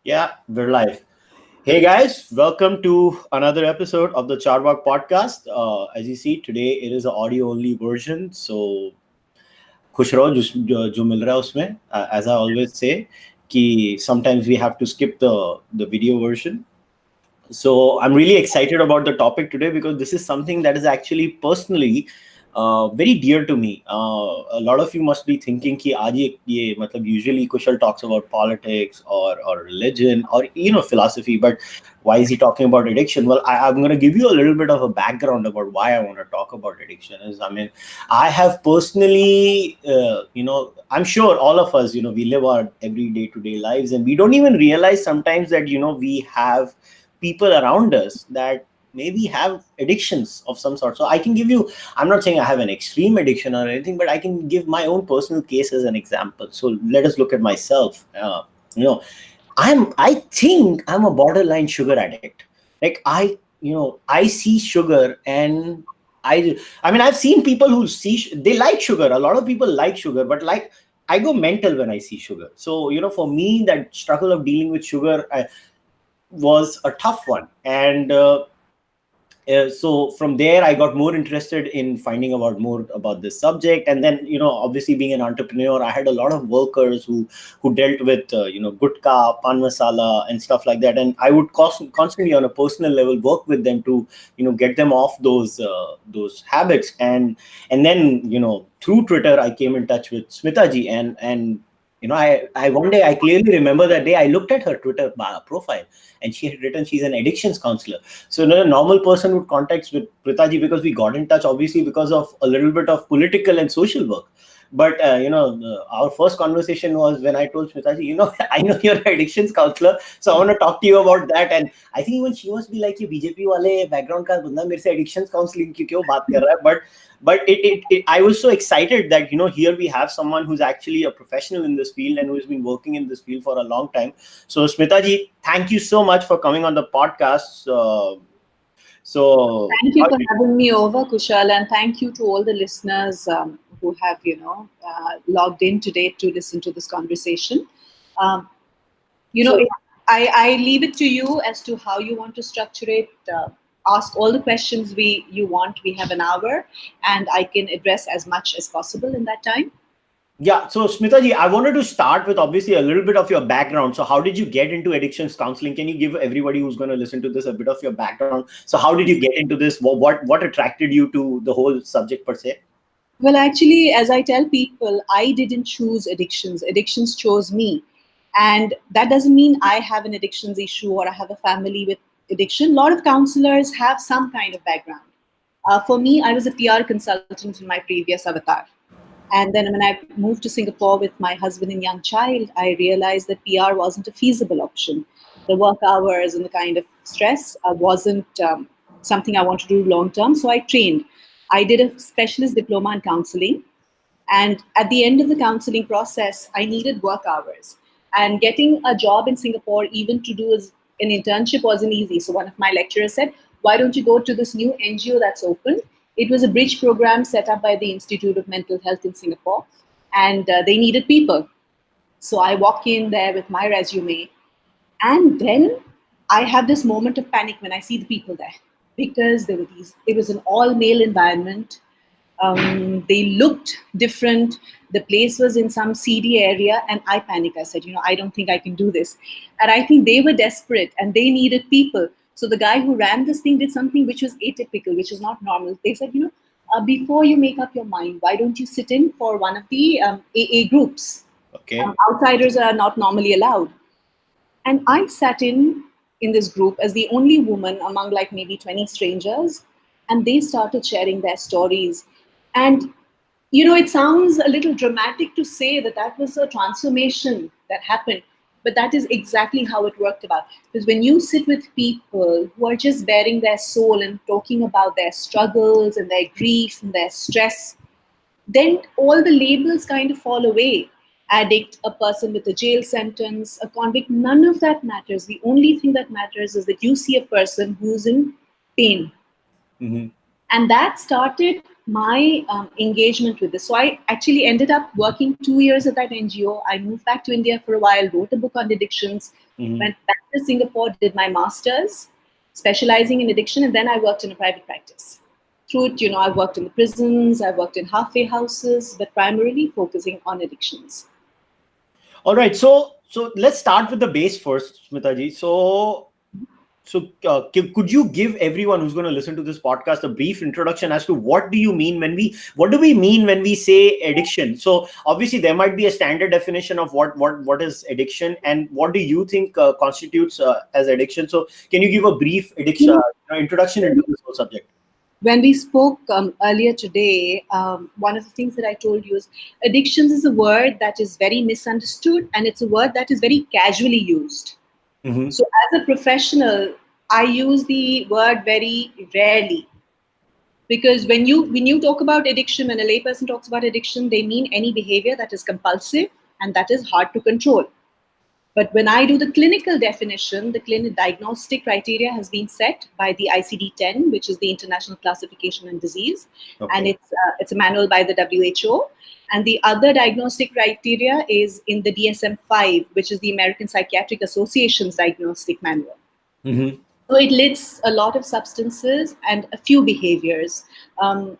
Yeah, we're live. Hey guys, welcome to another episode of the Cārvāka podcast. As you see, today it is an audio only version. So खुश रहो जो मिल रहा है उसमें. As I always say, कि sometimes we have to skip the video version. So I'm really excited about the topic today because this is something that is actually personally very dear to me. A lot of you must be thinking कि आज ये मतलब usually Kushal talks about politics or religion or philosophy, but why is he talking about addiction? Well, I'm going to give you a little bit of a background about why I want to talk about addiction. I have personally, I'm sure all of us, we live our every day-to-day lives and we don't even realize sometimes that, we have people around us that maybe have addictions of some sort. So I can give you, I'm not saying I have an extreme addiction or anything, but I can give my own personal case as an example. So let us look at myself. I think I'm a borderline sugar addict. Like I see sugar and I've seen people who they like sugar. A lot of people like sugar, but like I go mental when I see sugar. So for me, that struggle of dealing with sugar was a tough one. And so from there, I got more interested in finding out more about this subject. And then, obviously being an entrepreneur, I had a lot of workers who dealt with, gutka, pan masala and stuff like that. And I would constantly on a personal level work with them to, get them off those habits. And then, through Twitter, I came in touch with Smita ji and I one day I clearly remember that day I looked at her Twitter profile and she had written she's an addictions counselor. So a normal person would contact with Pritaji because we got in touch obviously because of a little bit of political and social work. But our first conversation was when I told Smitaji, I know you're an addictions counselor, so I want to talk to you about that. And I think even she must be like, ये BJP वाले background का बंदा मेरे से addictions counseling की क्यों बात कर रहा है? But I was so excited that here we have someone who's actually a professional in this field and who's been working in this field for a long time. So Smita ji, thank you so much for coming on the podcast. Thank you for having me over, Kushal, and thank you to all the listeners who have logged in today to listen to this conversation. I leave it to you as to how you want to structure it. Ask all the questions you want. We have an hour, and I can address as much as possible in that time. Yeah. So Smita ji, I wanted to start with obviously a little bit of your background. So how did you get into addictions counseling? Can you give everybody who's going to listen to this a bit of your background? So how did you get into this? What attracted you to the whole subject per se? Well, actually, as I tell people, I didn't choose addictions. Addictions chose me. And that doesn't mean I have an addictions issue or I have a family with addiction. A lot of counselors have some kind of background. For me, I was a PR consultant in my previous avatar. And then when I moved to Singapore with my husband and young child, I realized that PR wasn't a feasible option. The work hours and the kind of stress wasn't something I wanted to do long term. So I trained. I did a specialist diploma in counseling. And at the end of the counseling process, I needed work hours. And getting a job in Singapore, even to do an internship, wasn't easy. So one of my lecturers said, why don't you go to this new NGO that's open? It was a bridge program set up by the Institute of Mental Health in Singapore. And they needed people. So I walk in there with my resume. And then I have this moment of panic when I see the people there. Because it was an all-male environment. They looked different. The place was in some seedy area, and I panicked. I said, I don't think I can do this. And I think they were desperate, and they needed people. So the guy who ran this thing did something which was atypical, which is not normal. They said, before you make up your mind, why don't you sit in for one of the AA groups? Okay. Outsiders are not normally allowed. And I sat in this group as the only woman among like maybe 20 strangers, and they started sharing their stories. And, it sounds a little dramatic to say that was a transformation that happened, but that is exactly how it worked about. Because when you sit with people who are just bearing their soul and talking about their struggles and their grief and their stress, then all the labels kind of fall away. Addict, a person with a jail sentence, a convict, none of that matters. The only thing that matters is that you see a person who's in pain. Mm-hmm. And that started my engagement with this. So I actually ended up working 2 years at that NGO. I moved back to India for a while, wrote a book on addictions, went back to Singapore, did my master's, specializing in addiction, and then I worked in a private practice. Through it, I worked in the prisons, I worked in halfway houses, but primarily focusing on addictions. All right. So let's start with the base first, Smita ji. Could you give everyone who's going to listen to this podcast a brief introduction as to what do we mean when we say addiction? So obviously there might be a standard definition of what is addiction, and what do you think constitutes as addiction? So can you give a brief introduction into this whole subject? When we spoke earlier today, one of the things that I told you is addictions is a word that is very misunderstood, and it's a word that is very casually used. Mm-hmm. So as a professional, I use the word very rarely, because when you talk about addiction, when a layperson talks about addiction, they mean any behavior that is compulsive and that is hard to control. But when I do the clinical definition, the clinical diagnostic criteria has been set by the ICD-10, which is the International Classification and Disease, and it's a manual by the WHO. And the other diagnostic criteria is in the DSM-5, which is the American Psychiatric Association's diagnostic manual. Mm-hmm. So it lists a lot of substances and a few behaviors. And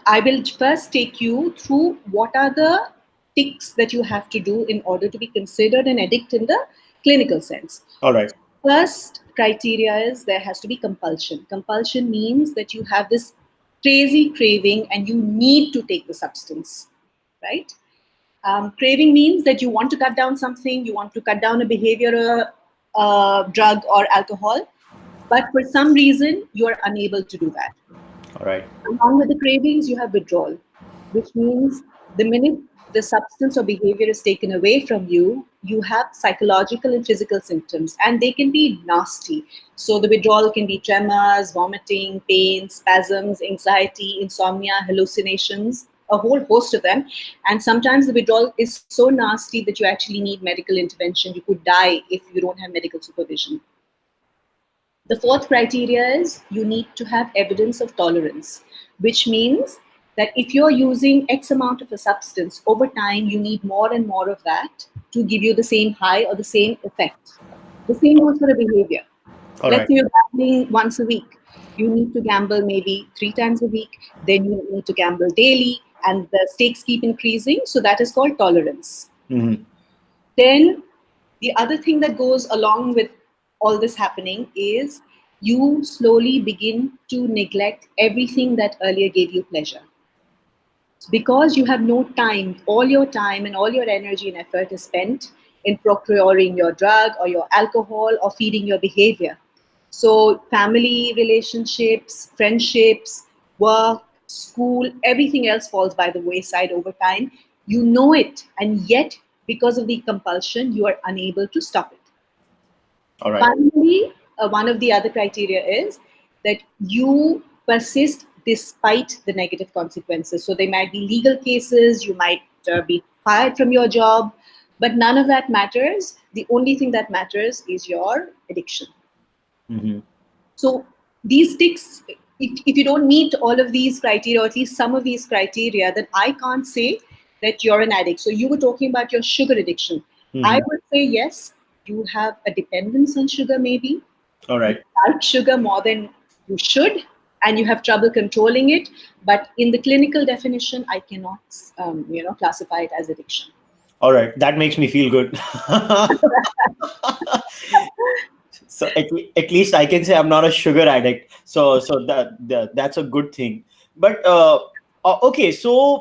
I will first take you through what are the ticks that you have to do in order to be considered an addict in the clinical sense. All right. First criteria is there has to be compulsion. Compulsion means that you have this crazy craving and you need to take the substance, right? Craving means that you want to cut down something, you want to cut down a behavior, drug or alcohol, but for some reason you are unable to do that. All right. Along with the cravings, you have withdrawal, which means the minute the substance or behavior is taken away from you, you have psychological and physical symptoms, and they can be nasty. So the withdrawal can be tremors, vomiting, pain, spasms, anxiety, insomnia, hallucinations, a whole host of them. And sometimes the withdrawal is so nasty that you actually need medical intervention. You could die if you don't have medical supervision. The fourth criteria is you need to have evidence of tolerance, which means that if you're using X amount of a substance, over time you need more and more of that to give you the same high or the same effect. The same goes for a behavior. Let's say you're gambling once a week. You need to gamble maybe 3 times a week. Then you need to gamble daily, and the stakes keep increasing. So that is called tolerance. Mm-hmm. Then the other thing that goes along with all this happening is you slowly begin to neglect everything that earlier gave you pleasure. Because you have no time, all your time and all your energy and effort is spent in procuring your drug or your alcohol or feeding your behavior. So family relationships, friendships, work, school, everything else falls by the wayside over time. You know it, and yet because of the compulsion, you are unable to stop it. All right. Finally, one of the other criteria is that you persist despite the negative consequences. So there might be legal cases, you might be fired from your job, but none of that matters. The only thing that matters is your addiction. Mm-hmm. So these ticks, if you don't meet all of these criteria, or at least some of these criteria, then I can't say that you're an addict. So you were talking about your sugar addiction. Mm-hmm. I would say yes, you have a dependence on sugar maybe. All right. You like sugar more than you should, and you have trouble controlling it. But in the clinical definition, I cannot, classify it as addiction. All right. That makes me feel good. So at least I can say I'm not a sugar addict. So that's a good thing. But okay. So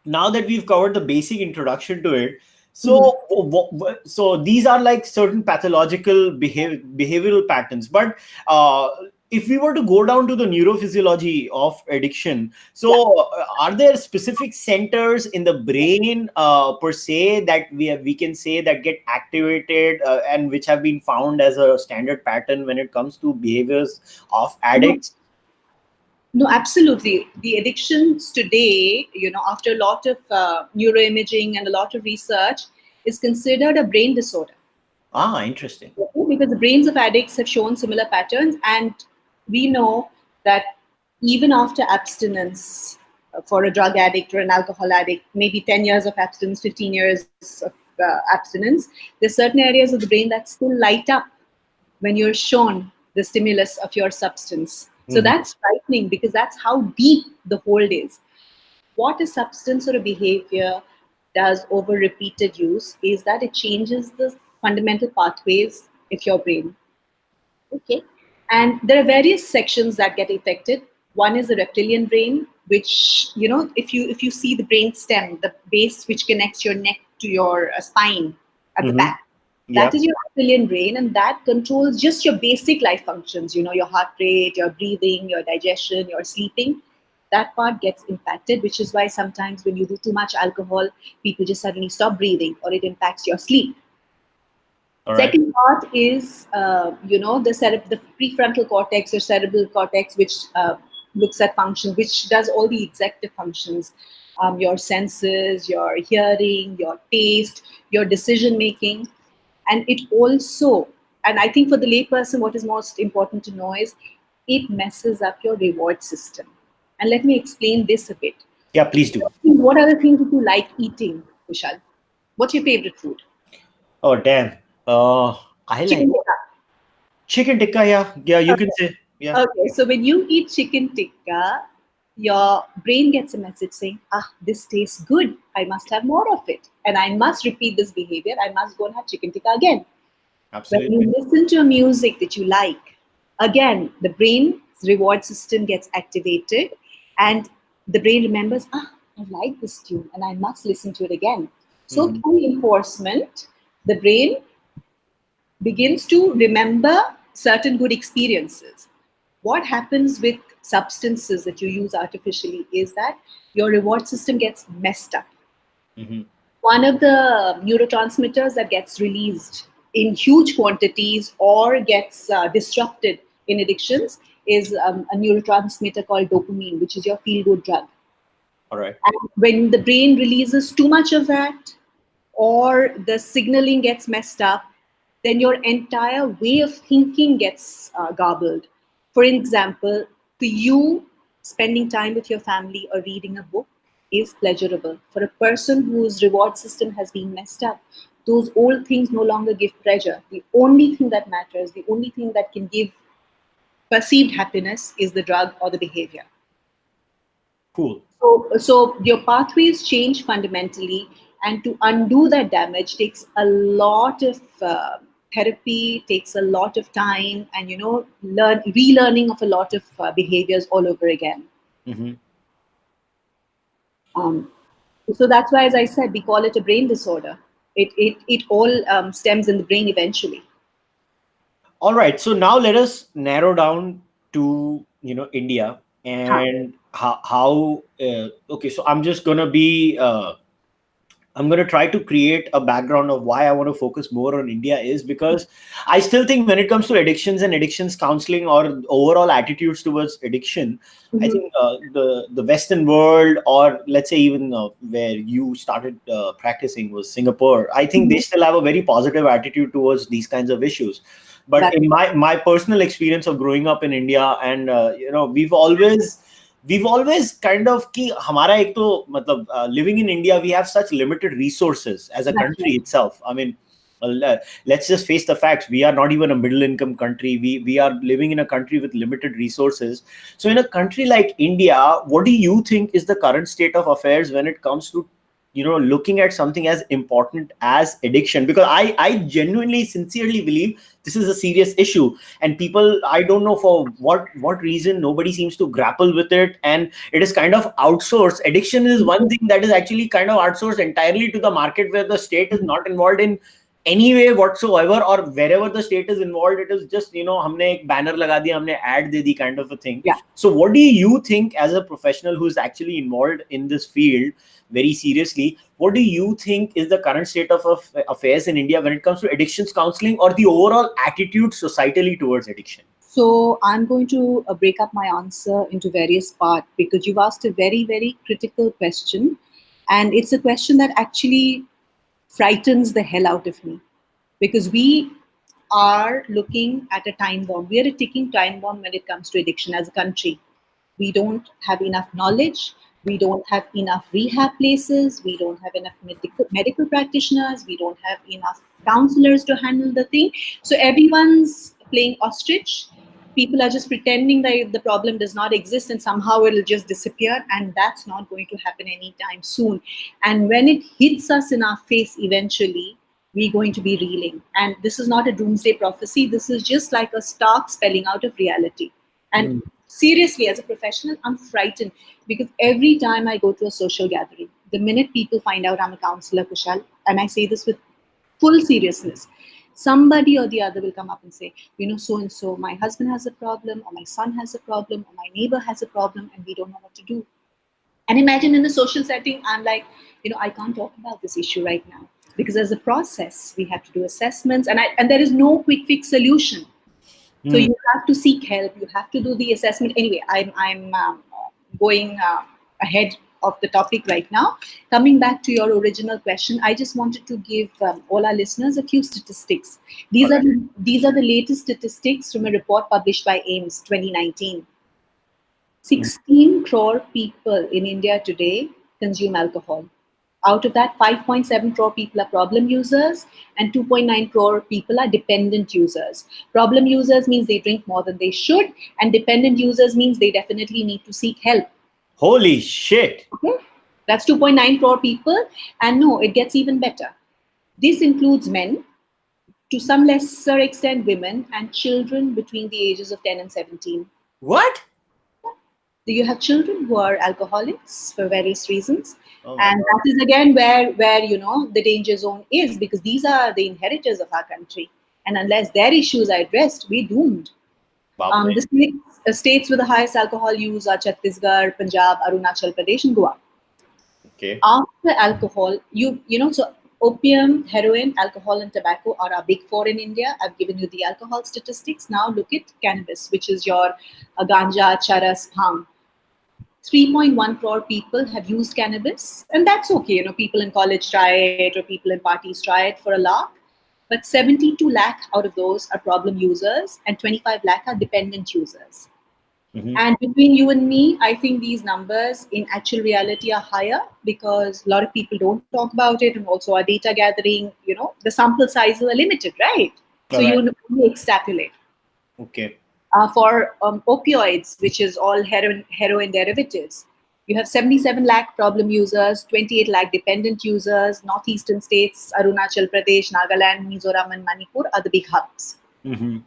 now that we've covered the basic introduction to it, so these are like certain pathological behavioral patterns. But if we were to go down to the neurophysiology of addiction, so are there specific centers in the brain per se that we can say that get activated and which have been found as a standard pattern when it comes to behaviors of addicts? No, absolutely. The addictions today, after a lot of neuroimaging and a lot of research, is considered a brain disorder. Ah, interesting. Because the brains of addicts have shown similar patterns, and we know that even after abstinence, for a drug addict or an alcohol addict, maybe 10 years of abstinence, 15 years of abstinence, there's certain areas of the brain that still light up when you're shown the stimulus of your substance. So Mhm. that's frightening because that's how deep the hold is. What a substance or a behavior does over repeated use is that it changes the fundamental pathways of your brain. Okay. And there are various sections that get affected. One is the reptilian brain, which, if you see the brain stem, the base which connects your neck to your spine at the Mhm. back, that Yep. is your reptilian brain, and that controls just your basic life functions, your heart rate, your breathing, your digestion, your sleeping. That part gets impacted, which is why sometimes when you do too much alcohol, people just suddenly stop breathing or it impacts your sleep. All right. Second part is, the prefrontal cortex or cerebral cortex, which looks at function, which does all the executive functions, your senses, your hearing, your taste, your decision making. And it also, and I think for the layperson, what is most important to know is it messes up your reward system. And let me explain this a bit. Yeah, please do. What are the things that you like eating, Kushal? What's your favorite food? Oh, damn. I like Chicken tikka. chicken tikka. Yeah, yeah, you can say. Yeah, Okay, so when you eat chicken tikka, your brain gets a message saying, this tastes good. I must have more of it. And I must repeat this behavior. I must go and have chicken tikka again. When absolutely. you listen to a music that you like, again, the brain's reward system gets activated and the brain remembers, I like this tune and I must listen to it again. So Mhm. through reinforcement, the brain begins to remember certain good experiences. What happens with substances that you use artificially is that your reward system gets messed up. Mhm. One of the neurotransmitters that gets released in huge quantities or gets disrupted in addictions is a neurotransmitter called dopamine, which is your feel good drug. All right. And when the brain releases too much of that, or the signaling gets messed up, then your entire way of thinking gets garbled. For example, for you, spending time with your family or reading a book is pleasurable. For a person whose reward system has been messed up, those old things no longer give pleasure. The only thing that matters, the only thing that can give perceived happiness is the drug or the behavior. Cool. So your pathways change fundamentally, and to undo that damage takes a lot of therapy, takes a lot of time, and relearning of a lot of behaviors all over again. Mhm. Um, so that's why, as I said, we call it a brain disorder. It all stems in the brain eventually. All right. So now let us narrow down to India Huh. and how. Okay. So I'm going to try to create a background of why I want to focus more on India is because I still think when it comes to addictions and addictions counseling or overall attitudes towards addiction, I Mhm. think the Western world, or let's say even where you started practicing was Singapore, I think they Mhm. still have a very positive attitude towards these kinds of issues. But That in my personal experience of growing up in India, and we've always kind of कि हमारा एक तो मतलब living in India, we have such limited resources as a that's country right. itself. I mean, let's just face the facts. We are not even a middle income country. We are living in a country with limited resources. So in a country like India, what do you think is the current state of affairs when it comes to looking at something as important as addiction? Because I genuinely sincerely believe this is a serious issue, and people, I don't know for what reason, nobody seems to grapple with it, and it is kind of outsourced. Addiction is one thing that is actually kind of outsourced entirely to the market, where the state is not involved in any way whatsoever, or wherever the state is involved, it is just हमने एक banner लगा दिया, हमने ad they the, kind of a thing. Yeah. So what do you think, as a professional who is actually involved in this field very seriously, what do you think is the current state of affairs in India when it comes to addictions counseling or the overall attitude societally towards addiction? So I'm going to break up my answer into various parts because you've asked a very, very critical question. And it's a question that actually frightens the hell out of me because we are looking at a time bomb. We are a ticking time bomb when it comes to addiction as a country. We don't have enough knowledge. We don't have enough rehab places. We don't have enough medical practitioners. We don't have enough counselors to handle the thing. So everyone's playing ostrich. People are just pretending that the problem does not exist and somehow it'll just disappear. And that's not going to happen anytime soon. And when it hits us in our face eventually, we're going to be reeling. And this is not a doomsday prophecy. This is just like a stark spelling out of reality. And Mm. seriously, as a professional, I'm frightened because every time I go to a social gathering, the minute people find out I'm a counselor, Kushal, and I say this with full seriousness, somebody or the other will come up and say, so and so, my husband has a problem, or my son has a problem, or my neighbor has a problem, and we don't know what to do. And imagine in a social setting, I'm like, I can't talk about this issue right now because there's a process. We have to do assessments, and there is no quick fix solution. So Mm. you have to seek help. You have to do the assessment. Anyway, I'm going ahead of the topic right now. Coming back to your original question, I just wanted to give all our listeners a few statistics. All right. These are the latest statistics from a report published by AIMS 2019. Mm. 16 crore people in India today consume alcohol. Out of that, 5.7 crore people are problem users and 2.9 crore people are dependent users. Problem users means they drink more than they should, and dependent users means they definitely need to seek help. Holy shit. Okay? That's 2.9 crore people. And no, it gets even better. This includes men, to some lesser extent women, and children between the ages of 10 and 17. What? Do you have children who are alcoholics for various reasons? Oh my And God. that is again where the danger zone is, because these are the inheritors of our country. And unless their issues are addressed, we're doomed. Bapre. The states with the highest alcohol use are Chhattisgarh, Punjab, Arunachal Pradesh, and Goa. Okay. After alcohol, so opium, heroin, alcohol, and tobacco are our big four in India. I've given you the alcohol statistics. Now look at cannabis, which is your ganja, charas, bhang. 3.1 crore people have used cannabis, and that's okay. People in college try it, or people in parties try it for a lark. But 72 lakh out of those are problem users, and 25 lakh are dependent users. Hmm. And between you and me, I think these numbers in actual reality are higher because a lot of people don't talk about it, and also our data gathering, the sample sizes are limited, right? So All right. you only extrapolate. Okay. For opioids, which is all heroin derivatives, you have 77 lakh problem users, 28 lakh dependent users. Northeastern states, Arunachal Pradesh, Nagaland, Mizoram, and Manipur are the big hubs. Hmm.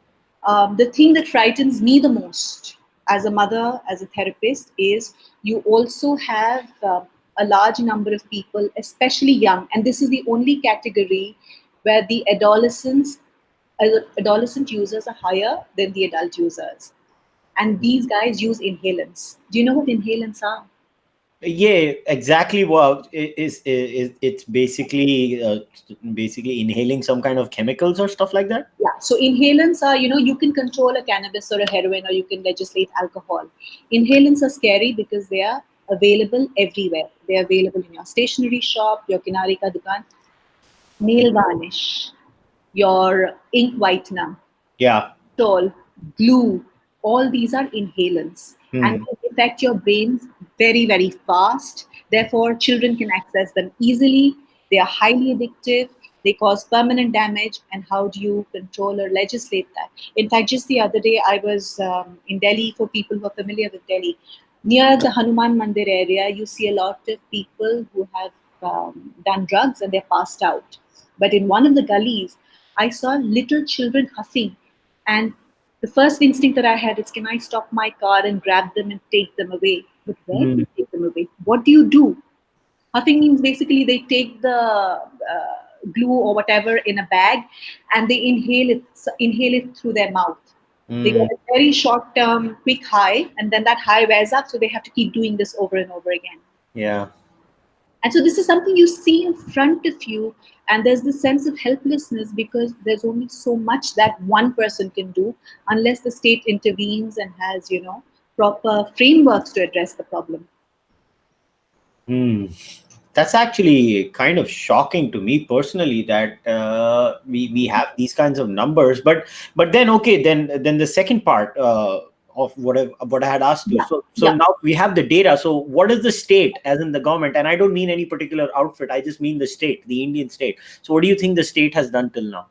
The thing that frightens me the most as a mother, as a therapist, is you also have a large number of people, especially young, and this is the only category where the adolescent users are higher than the adult users. And these guys use inhalants. Do you know what inhalants are? Yeah, exactly. What is it's basically inhaling some kind of chemicals or stuff like that. Yeah. So inhalants are, you can control a cannabis or a heroin, or you can legislate alcohol. Inhalants are scary because they are available everywhere. They are available in your stationery shop, your kinari ka dukan, nail varnish, your ink whitener, Yeah. Tol, glue, all these are inhalants and Hmm. they affect your brains very, very fast. Therefore, children can access them easily. They are highly addictive. They cause permanent damage. And how do you control or legislate that? In fact, just the other day, I was in Delhi. For people who are familiar with Delhi, near the Hanuman Mandir area, you see a lot of people who have done drugs and they're passed out. But in one of the gullies, I saw little children huffing, and the first instinct that I had is, can I stop my car and grab them and take them away? But where do Hmm. you take them away? What do you do? Huffing means basically they take the glue or whatever in a bag and they inhale it through their mouth. They get Hmm. a very short term, quick high, and then that high wears up, so they have to keep doing this over and over again. Yeah. And so this is something you see in front of you, and there's this sense of helplessness because there's only so much that one person can do unless the state intervenes and has, proper frameworks to address the problem. Hmm. That's actually kind of shocking to me personally that we have these kinds of numbers. But then okay, then the second part. of what I had asked you. Yeah. So now we have the data. So what is the state, as in the government? And I don't mean any particular outfit. I just mean the state, the Indian state. So what do you think the state has done till now?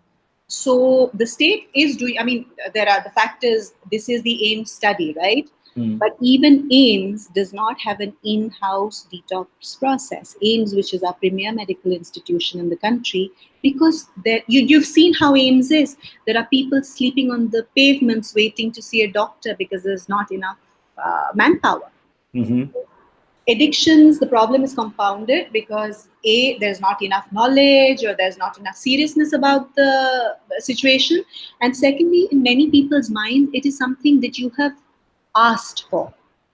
So the state is doing, I mean, there are the factors, this is the AIMS study, right? But even AIMS does not have an in-house detox process. AIMS, which is our premier medical institution in the country, because you've seen how AIMS is. There are people sleeping on the pavements waiting to see a doctor because there's not enough manpower. Addictions, the problem is compounded because there's not enough knowledge or there's not enough seriousness about the situation, and secondly, in many people's minds, it is something that you have asked for.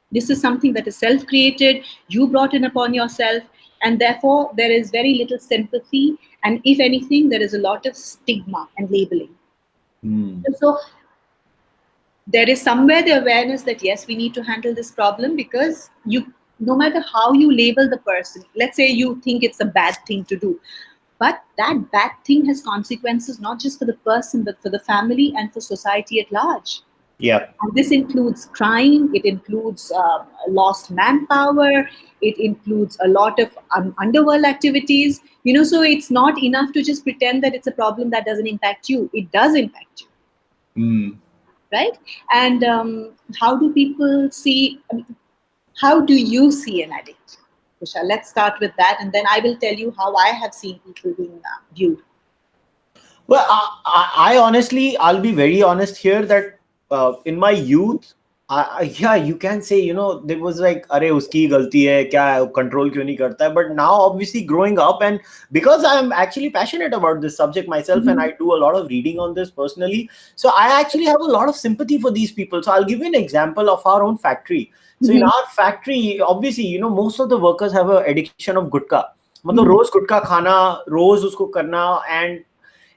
This is something that is self-created, you brought in upon yourself, and therefore there is very little sympathy, and if anything, there is a lot of stigma and labeling. So there is somewhere the awareness that yes, we need to handle this problem, because no matter how you label the person, let's say you think it's a bad thing to do, but that bad thing has consequences not just for the person, but for the family and for society at large. Yeah. And this includes crime, it includes lost manpower, it includes a lot of underworld activities. So it's not enough to just pretend that it's a problem that doesn't impact you. It does impact you. Right? And how do people see, how do you see an addict? Kushal, let's start with that, and then I will tell you how I have seen people being viewed. Well, I honestly, I'll be very honest here that in my youth, yeah, you can say, there was like, "Arey, uski galti hai, kya control kyun nahi karta hai?" But now, obviously, growing up, and because I'm actually passionate about this subject myself, and I do a lot of reading on this personally, so I actually have a lot of sympathy for these people. So I'll give you an example of our own factory. So in our factory, obviously, most of the workers have an addiction of gutka. मतलब रोज गुटखा खाना, रोज उसको करना, and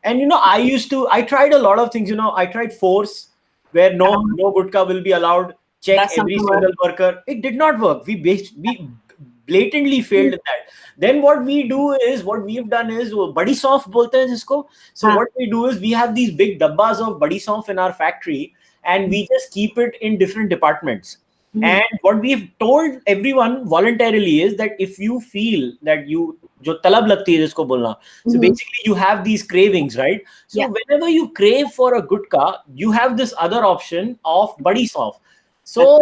I tried a lot of things. I tried force, where no gutka will be allowed. Check every single worker. It did not work. We blatantly failed in that. Then what we have done is badi sauf bolte hain jisko. So what we do is we have these big dabbas of badi sauf in our factory, and we just keep it in different departments. And what we've told everyone voluntarily is that if you feel that जो तलब लगती है जिसको बोलना, so basically you have these cravings, right? So whenever you crave for a gutka, you have this other option of badi sauf. So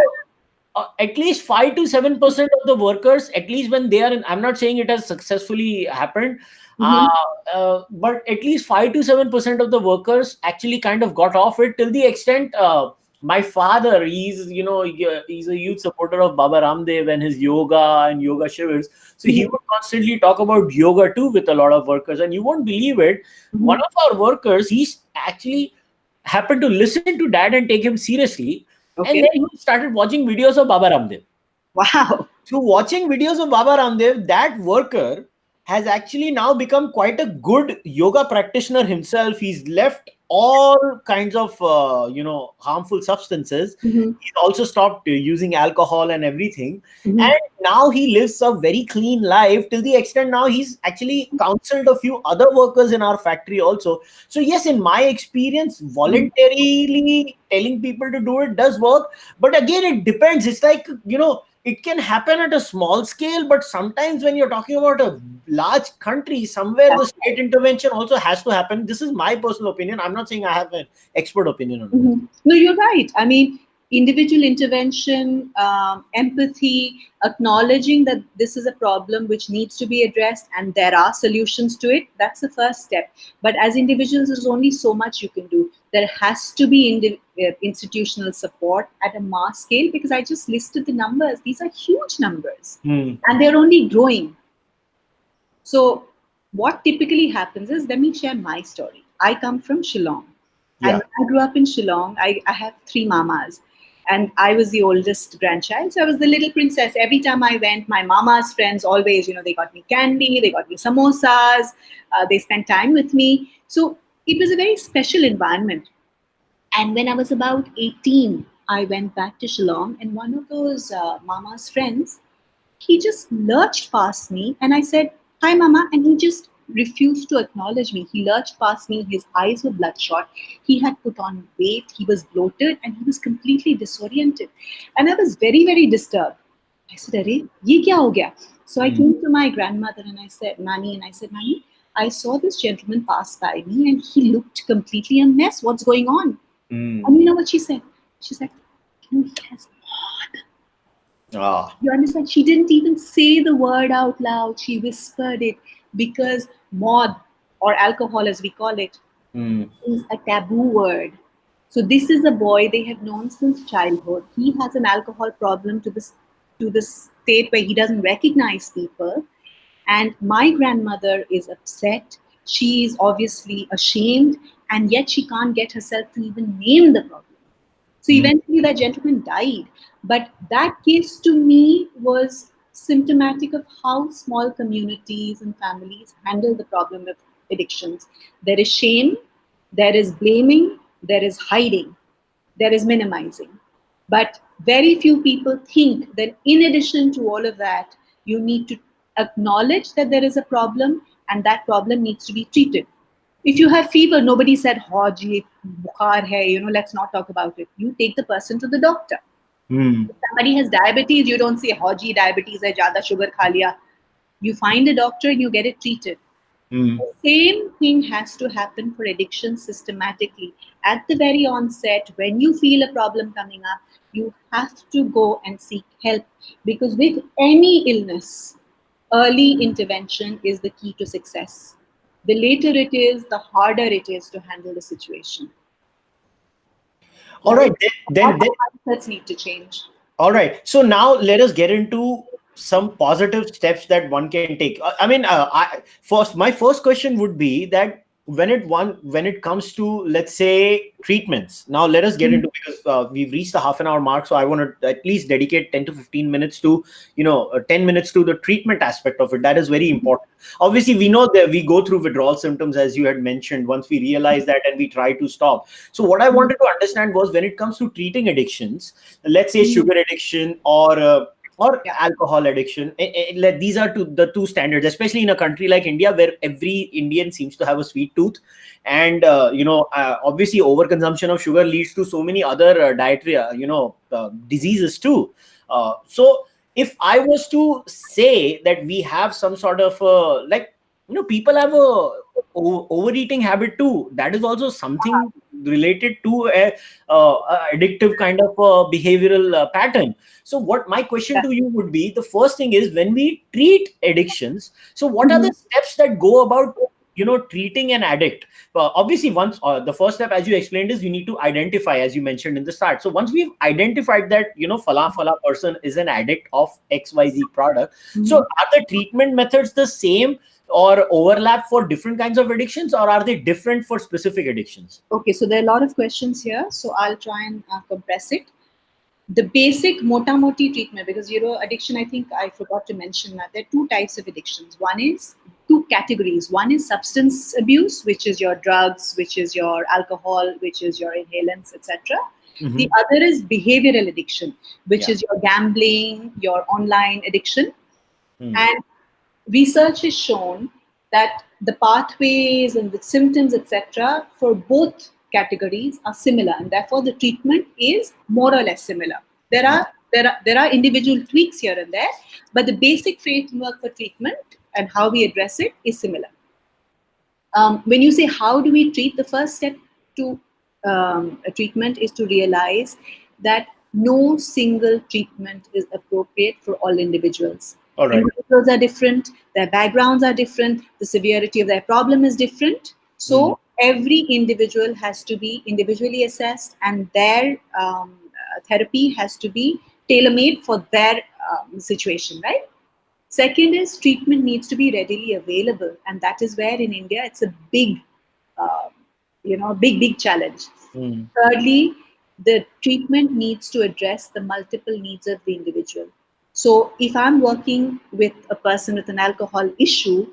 at least 5 to 7% of the workers, at least when they are in, I'm not saying it has successfully happened, but at least 5 to 7% of the workers actually kind of got off it, till the extent my father, he's a huge supporter of Baba Ramdev and his yoga and yoga shivers. So he would constantly talk about yoga too with a lot of workers. And you won't believe it, one of our workers, he's actually happened to listen to dad and take him seriously. And then he started watching videos of Baba Ramdev. Wow. So watching videos of Baba Ramdev, that worker has actually now become quite a good yoga practitioner himself. He's left all kinds of harmful substances. He's also stopped using alcohol and everything, and now he lives a very clean life, till the extent now he's actually counseled a few other workers in our factory also. So yes, in my experience, voluntarily telling people to do it does work, but again, it depends. It's like, it can happen at a small scale, but sometimes when you're talking about a large country, somewhere the state intervention also has to happen. This is my personal opinion. I'm not saying I have an expert opinion on it. No, you're right. I mean, individual intervention, empathy, acknowledging that this is a problem which needs to be addressed and there are solutions to it, that's the first step. But as individuals, there's only so much you can do. There has to be institutional support at a mass scale, because I just listed the numbers. These are huge numbers and they're only growing. So what typically happens is, let me share my story. I come from Shillong. Yeah. And I grew up in Shillong. I have 3 mamas. And I was the oldest grandchild. So I was the little princess. Every time I went, my mama's friends always, they got me candy, they got me samosas, they spent time with me. So it was a very special environment. And when I was about 18, I went back to Shillong, and one of those mama's friends, he just lurched past me, and I said, "Hi, mama," and he just refused to acknowledge me. He lurched past me. His eyes were bloodshot. He had put on weight. He was bloated and he was completely disoriented. And I was very, very disturbed. I said, "Arey, ye kya ho gaya?" So I came to my grandmother and I said, Nani, I saw this gentleman pass by me and he looked completely a mess. What's going on? And you know what she said? She said, "He has Ah. You understand? She didn't even say the word out loud. She whispered it because mod or alcohol, as we call it, is a taboo word. So this is a boy they have known since childhood. He has an alcohol problem to the state where he doesn't recognize people. And my grandmother is upset. She is obviously ashamed, and yet she can't get herself to even name the problem. So eventually that gentleman died. But that case to me was symptomatic of how small communities and families handle the problem of addictions. There is shame, there is blaming, there is hiding, there is minimizing. But very few people think that in addition to all of that, you need to acknowledge that there is a problem and that problem needs to be treated. If you have fever, nobody said, "Oh, ji, bukhar hai, let's not talk about it." You take the person to the doctor. If somebody has diabetes, you don't say, "Oh, ji, diabetes hai, jada sugar kha liya." You find a doctor and you get it treated. The same thing has to happen for addiction systematically. At the very onset, when you feel a problem coming up, you have to go and seek help because with any illness, early intervention is the key to success. The later it is, the harder it is to handle the situation. All That right, is then, what mindsets need to change. all right. So now let us get into some positive steps that one can take. My first question would be that when it comes to, let's say, treatments. Now let us get into, because we've reached the half an hour mark, so I want to at least dedicate 10 to 15 minutes to 10 minutes to the treatment aspect of it. That is very important. Obviously, we know that we go through withdrawal symptoms, as you had mentioned, once we realize that and we try to stop. So what I wanted to understand was, when it comes to treating addictions, let's say sugar addiction or Yeah. alcohol addiction, these are the two standards, especially in a country like India, where every Indian seems to have a sweet tooth. And obviously overconsumption of sugar leads to so many other dietary diseases too. So if I was to say that we have some sort of people have a overeating habit too, that is also something related to a addictive kind of behavioral pattern. So what my question Yeah. to you would be, the first thing is, when we treat addictions, so what are Mhm. the steps that go about treating an addict? Obviously, once the first step, as you explained, is you need to identify, as you mentioned in the start. So once we've identified that fala person is an addict of XYZ product, so Mhm. are the treatment methods the same or overlap for different kinds of addictions, or are they different for specific addictions? Okay, so there are a lot of questions here, so I'll try and compress it. The basic mota moti treatment, because addiction, I think I forgot to mention that there are two types of addictions. One is two categories. One is substance abuse, which is your drugs, which is your alcohol, which is your inhalants, etc. The Mhm. other is behavioral addiction, which Yeah. is your gambling, your online addiction. Mm. And research has shown that the pathways and the symptoms, etc., for both categories are similar, and therefore the treatment is more or less similar. There are individual tweaks here and there, but the basic framework for treatment and how we address it is similar. When you say how do we treat, the first step to a treatment is to realize that no single treatment is appropriate for all individuals. All right. Individuals are different, their backgrounds are different, the severity of their problem is different. Mm. So every individual has to be individually assessed, and their therapy has to be tailor made for their situation, right? Second is treatment needs to be readily available, and that is where in India it's a uh, big challenge. Mm. Thirdly, the treatment needs to address the multiple needs of the individual. So, if I'm working with a person with an alcohol issue,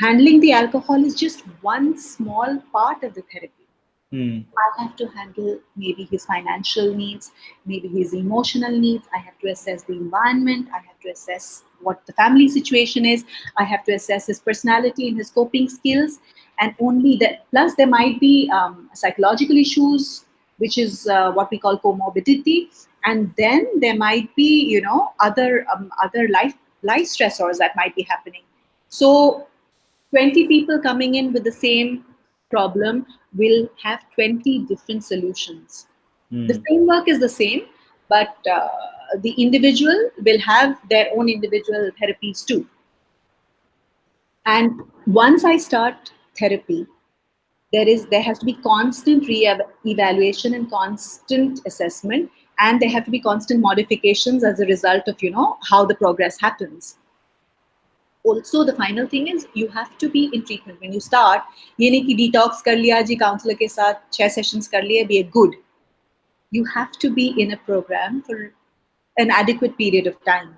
handling the alcohol is just one small part of the therapy. I have to handle maybe his financial needs, maybe his emotional needs. I have to assess the environment. I have to assess what the family situation is. I have to assess his personality and his coping skills. And only that, plus there might be psychological issues, which is what we call comorbidity. And then there might be, other life stressors that might be happening. So 20 people coming in with the same problem will have 20 different solutions. The framework is the same, but the individual will have their own individual therapies too. And once I start therapy, there has to be constant evaluation and constant assessment, and there have to be constant modifications as a result of how the progress happens. Also, the final thing is you have to be in treatment when you start. ये नहीं कि detox कर लिया जी counselor के साथ 6 sessions कर लिए, be good. You have to be in a program for an adequate period of time,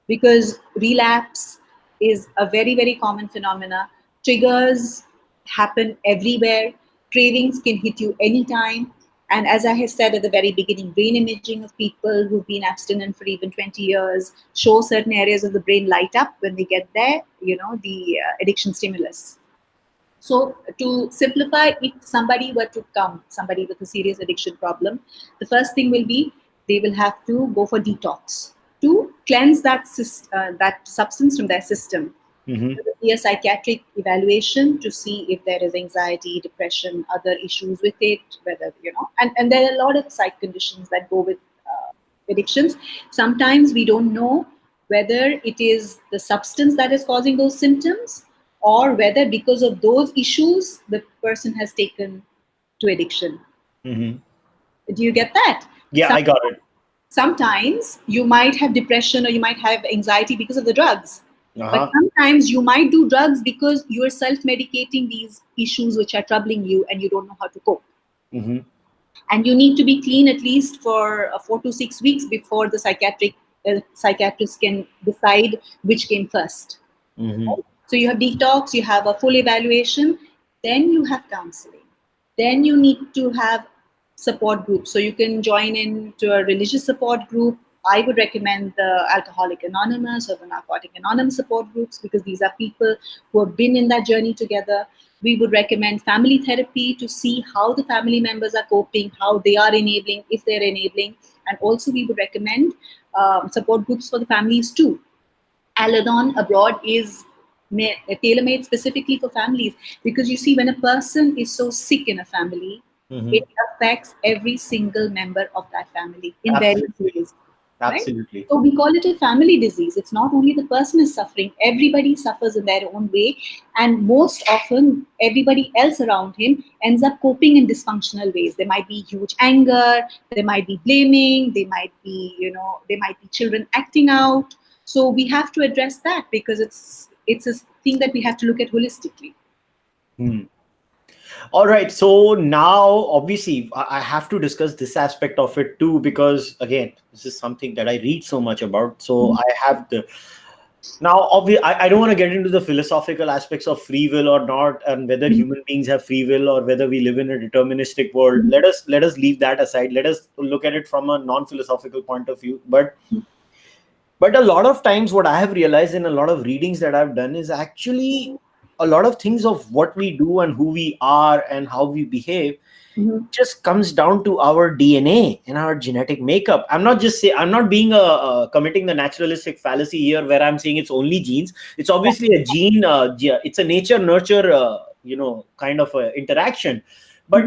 because relapse is a very, very common phenomena. Triggers happen everywhere. Cravings can hit you anytime. And as I have said at the very beginning, brain imaging of people who've been abstinent for even 20 years show certain areas of the brain light up when they get there, the addiction stimulus. So to simplify, if somebody were to come, somebody with a serious addiction problem, the first thing will be they will have to go for detox to cleanse that substance from their system. Mm-hmm. There will be a psychiatric evaluation to see if there is anxiety, depression, other issues with it, whether, and there are a lot of psych conditions that go with addictions. Sometimes we don't know whether it is the substance that is causing those symptoms, or whether because of those issues the person has taken to addiction. Mm-hmm. Do you get that? Yeah, I got it. Sometimes you might have depression or you might have anxiety because of the drugs. Uh-huh. But sometimes you might do drugs because you are self-medicating these issues which are troubling you and you don't know how to cope. Mm-hmm. And you need to be clean at least for 4 to 6 weeks before the psychiatrist can decide which came first. Mm-hmm. Right? So you have detox, you have a full evaluation, then you have counseling. Then you need to have support groups. So you can join into a religious support group. I would recommend the Alcoholic Anonymous or the Narcotic Anonymous support groups, because these are people who have been in that journey together. We would recommend family therapy to see how the family members are coping, how they are enabling, if they're enabling. And also we would recommend support groups for the families too. Al-Anon abroad is tailor-made specifically for families, because you see, when a person is so sick in a family, Mm-hmm. it affects every single member of that family in various ways. Absolutely. Right? So we call it a family disease. It's not only the person is suffering, everybody suffers in their own way. And most often, everybody else around him ends up coping in dysfunctional ways. There might be huge anger, there might be blaming, there might be children acting out. So we have to address that, because it's a thing that we have to look at holistically. All right. So now, obviously, I have to discuss this aspect of it too, because again, this is something that I read so much about. So I have the now. Obviously, I don't want to get into the philosophical aspects of free will or not, and whether human beings have free will or whether we live in a deterministic world. Let us leave that aside. Let us look at it from a non-philosophical point of view. But a lot of times, what I have realized in a lot of readings that I've done is actually a lot of things of what we do and who we are and how we behave just comes down to our DNA and our genetic makeup. I'm not being committing the naturalistic fallacy here, where I'm saying it's only genes. It's obviously a gene. It's a nature nurture, kind of interaction. But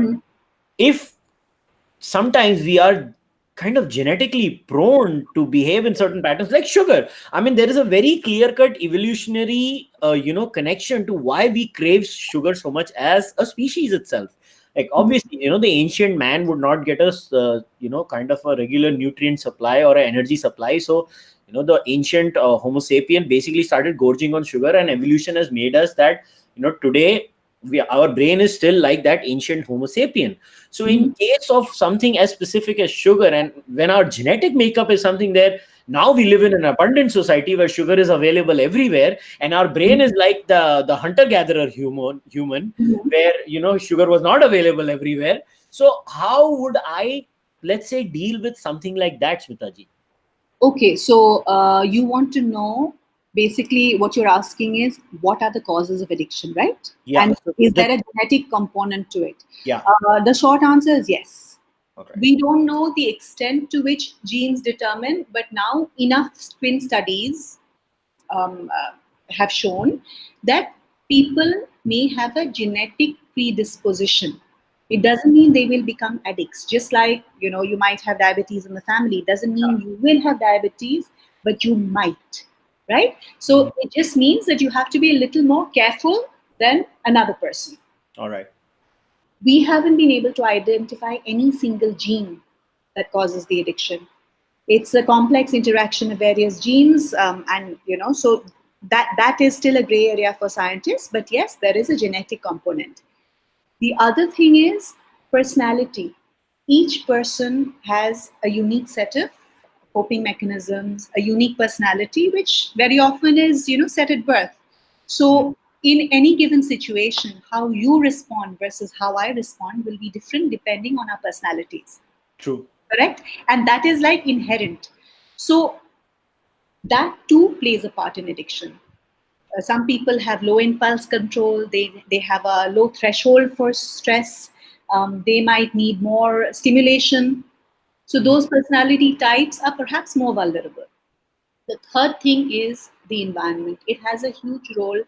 if sometimes we are kind of genetically prone to behave in certain patterns, like sugar. I mean, there is a very clear-cut evolutionary, connection to why we crave sugar so much as a species itself. Like, obviously, the ancient man would not get us, kind of a regular nutrient supply or an energy supply. So, the ancient Homo sapien basically started gorging on sugar, and evolution has made us that, today our brain is still like that ancient Homo sapien. So in case of something as specific as sugar, and when our genetic makeup is something there, Now we live in an abundant society where sugar is available everywhere, and our brain is like the hunter-gatherer human, Mhm. where sugar was not available everywhere. So how would I, let's say, deal with something like that, Smitaji? Okay, so you want to know, basically what you're asking is what are the causes of addiction, right? Yeah. And So is there a genetic component to it? yeah. The short answer is yes. Okay. We don't know the extent to which genes determine, but now enough twin studies have shown that people may have a genetic predisposition. It doesn't mean they will become addicts. Just like, you might have diabetes in the family. It doesn't mean you will have diabetes, but you might, right? Mhm. So it just means that you have to be a little more careful than another person. All right. We haven't been able to identify any single gene that causes the addiction. It's a complex interaction of various genes, and so that is still a gray area for scientists. But yes, there is a genetic component. The other thing is personality. Each person has a unique set of coping mechanisms, a unique personality, which very often is set at birth. So in any given situation, how you respond versus how I respond will be different depending on our personalities. True. Correct? And that is like inherent. So that too plays a part in addiction. Some people have low impulse control, they have a low threshold for stress, they might need more stimulation. So Mhm. those personality types are perhaps more vulnerable. The third thing is the environment. It has a huge role.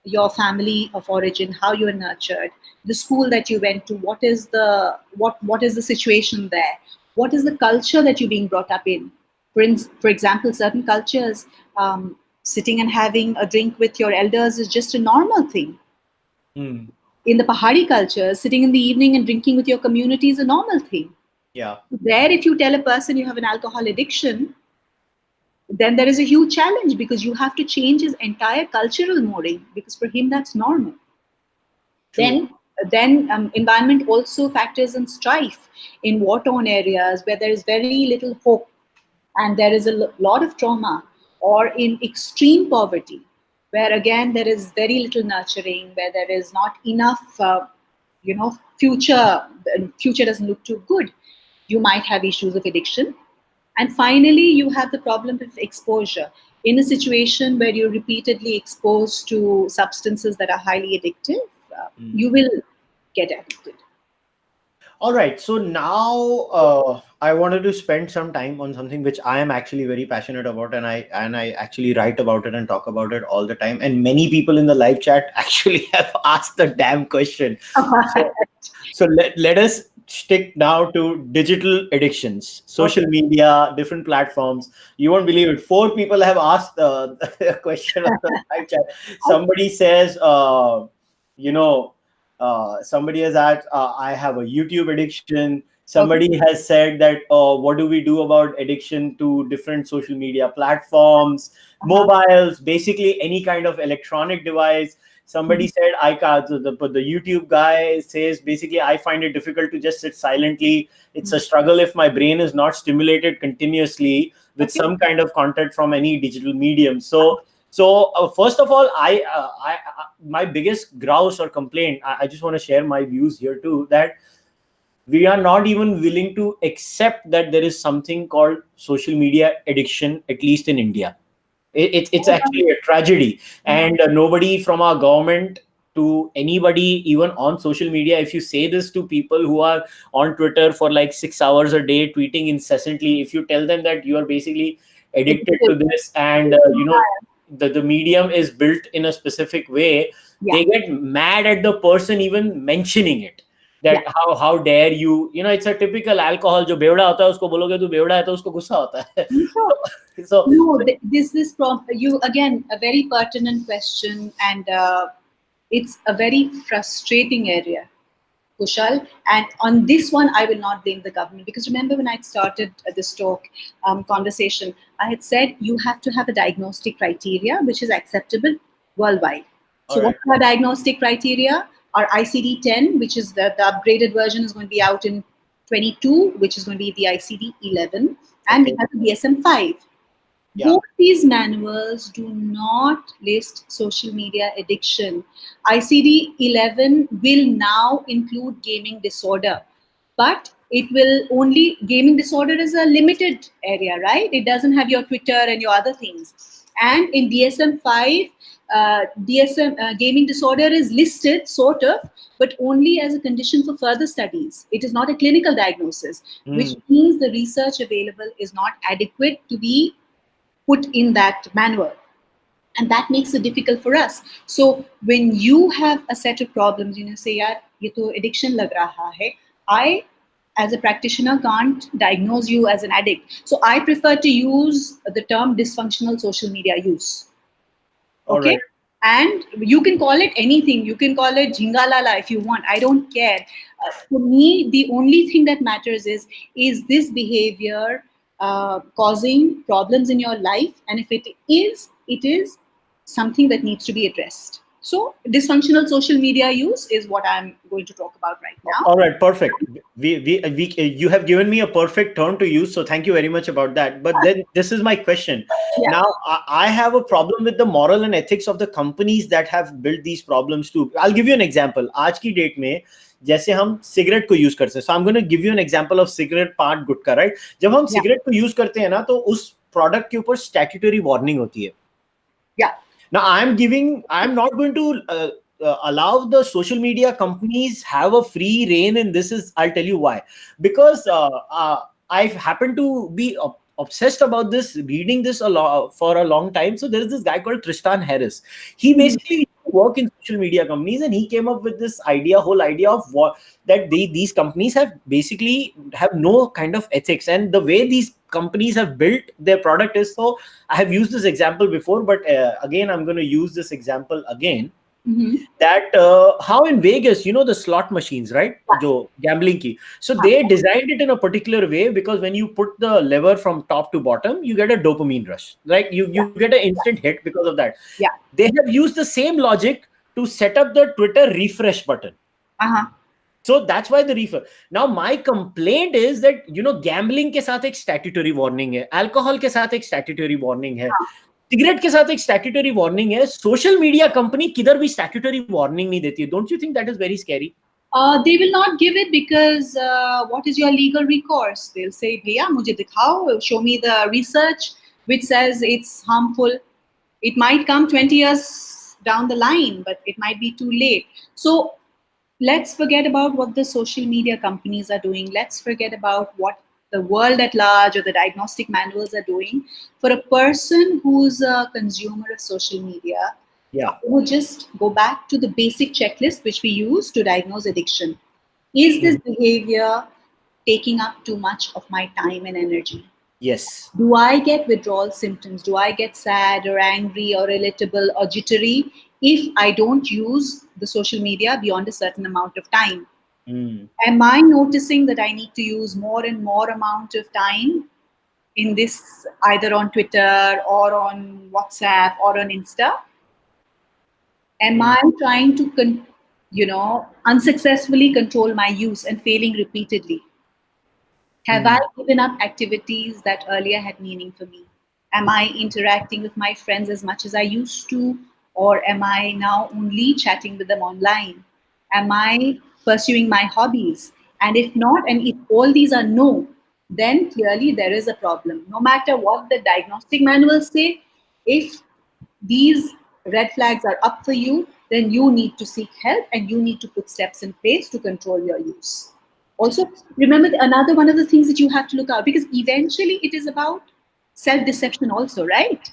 Your family of origin, how you are nurtured, the school that you went to, what is the situation there? What is the culture that you're being brought up in? For example, certain cultures, sitting and having a drink with your elders is just a normal thing. Mm. In the Pahari culture, sitting in the evening and drinking with your community is a normal thing. Yeah. There, if you tell a person you have an alcohol addiction, then there is a huge challenge because you have to change his entire cultural moulding because for him that's normal. True. Then environment also factors in strife in war-torn areas where there is very little hope and there is a lot of trauma, or in extreme poverty where again there is very little nurturing, where there is not enough future, the future doesn't look too good. You might have issues of addiction. And finally, you have the problem of exposure. In a situation where you're repeatedly exposed to substances that are highly addictive, Mm. you will get addicted. All right. So now I wanted to spend some time on something which I am actually very passionate about, and I actually write about it and talk about it all the time. And many people in the live chat actually have asked the damn question. So let us stick now to digital addictions, social Okay. media, different platforms. You won't believe it. Four people have asked a question on the live chat. Somebody says, you know, somebody has asked, I have a YouTube addiction. Okay. Somebody has said that, what do we do about addiction to different social media platforms, Uh-huh. mobiles, basically any kind of electronic device. Somebody Mhm. said, I can't. The YouTube guy says, basically, I find it difficult to just sit silently. It's a struggle if my brain is not stimulated continuously with Okay. some kind of content from any digital medium. So first of all, my biggest grouse or complaint, I just want to share my views here too, that we are not even willing to accept that there is something called social media addiction, at least in India. It's Oh, actually a tragedy, uh-huh. and nobody from our government to anybody, even on social media, if you say this to people who are on Twitter for like 6 hours a day, tweeting incessantly, if you tell them that you are basically addicted to Addictive. this, and the medium is built in a specific way, Yeah. they get mad at the person even mentioning it, Yeah. that how dare you, it's a typical alcohol, जो बेवड़ा होता है उसको बोलोगे तू बेवड़ा है तो उसको गुस्सा होता है. Sure. so No, this you again a very pertinent question, and it's a very frustrating area, Kushal. And on this one, I will not blame the government because remember when I started this talk conversation, I had said you have to have a diagnostic criteria which is acceptable worldwide. all So, what right. are diagnostic criteria? Our ICD-10, which is the upgraded version, is going to be out in 22, which is going to be the ICD-11, and we Okay. have the DSM-5. Yeah. Both these manuals do not list social media addiction. ICD 11 will now include gaming disorder, but it will only, gaming disorder is a limited area, right? It doesn't have your Twitter and your other things. And in DSM 5, DSM gaming disorder is listed sort of, but only as a condition for further studies. It is not a clinical diagnosis, which Mm. means the research available is not adequate to be put in that manual, and that makes it difficult for us. So when you have a set of problems, say yaar ye to addiction lag raha hai, I as a practitioner can't diagnose you as an addict, so I prefer to use the term dysfunctional social media use. All Okay. right. And you can call it anything, you can call it jingalala if you want, I don't care. For me, the only thing that matters is this behavior causing problems in your life, and if it is something that needs to be addressed. So dysfunctional social media use is what I'm going to talk about right now. All right, perfect. You have given me a perfect term to use, so thank you very much about that. But then this is my question. Yeah. Now, I have a problem with the moral and ethics of the companies that have built these problems too. I'll give you an example. आज की date में जैसे हम cigarette को use करते हैं, so I'm going to give you an example of cigarette part gutkha, right? जब हम Yeah. सिगरेट को यूज करते हैं ना, तो उस प्रोडक्ट के ऊपर स्टैट्यूटरी वार्निंग होती है. Yeah. Now, I'm not going to allow the social media companies have a free reign in this. I'll tell you why. Because I happen to be obsessed about this, reading this a lot for a long time. So there is this guy called Tristan Harris. He basically work in social media companies, and he came up with this whole idea of what that these companies have basically have no kind of ethics, and the way these companies have built their product is so. I have used this example before, but again, I'm going to use this example again. Mm-hmm. That how in Vegas, the slot machines, right? Jo gambling ki. So they designed it in a particular way because when you put the lever from top to bottom, you get a dopamine rush, right? You get an instant hit because of that. Yeah. They have used the same logic to set up the Twitter refresh button. Uh-huh. So that's why the refer. Now my complaint is that gambling के साथ एक statutory warning है, alcohol के साथ एक statutory warning है, cigarette के साथ एक statutory warning है, social media company किधर भी statutory warning नहीं देती है. Don't you think that is very scary? They will not give it because what is your legal recourse? They'll say, "Bhaiya, mujhe dikhao, show me the research which says it's harmful." It might come 20 years down the line, but it might be too late. So let's forget about what the social media companies are doing. Let's forget about what the world at large or the diagnostic manuals are doing. For a person who's a consumer of social media, Yeah. I would just go back to the basic checklist which we use to diagnose addiction. Is this behavior taking up too much of my time and energy? Yes. Do I get withdrawal symptoms? Do I get sad or angry or irritable or jittery if I don't use the social media beyond a certain amount of time? Am I noticing that I need to use more and more amount of time in this, either on Twitter or on WhatsApp or on Insta? Am I trying to, unsuccessfully control my use and failing repeatedly? Have I given up activities that earlier had meaning for me? Am I interacting with my friends as much as I used to? Or am I now only chatting with them online? Am I pursuing my hobbies? And if not, and if all these are no, then clearly there is a problem. No matter what the diagnostic manuals say, if these red flags are up for you, then you need to seek help and you need to put steps in place to control your use. Also, remember another one of the things that you have to look out, because eventually it is about self-deception also, right?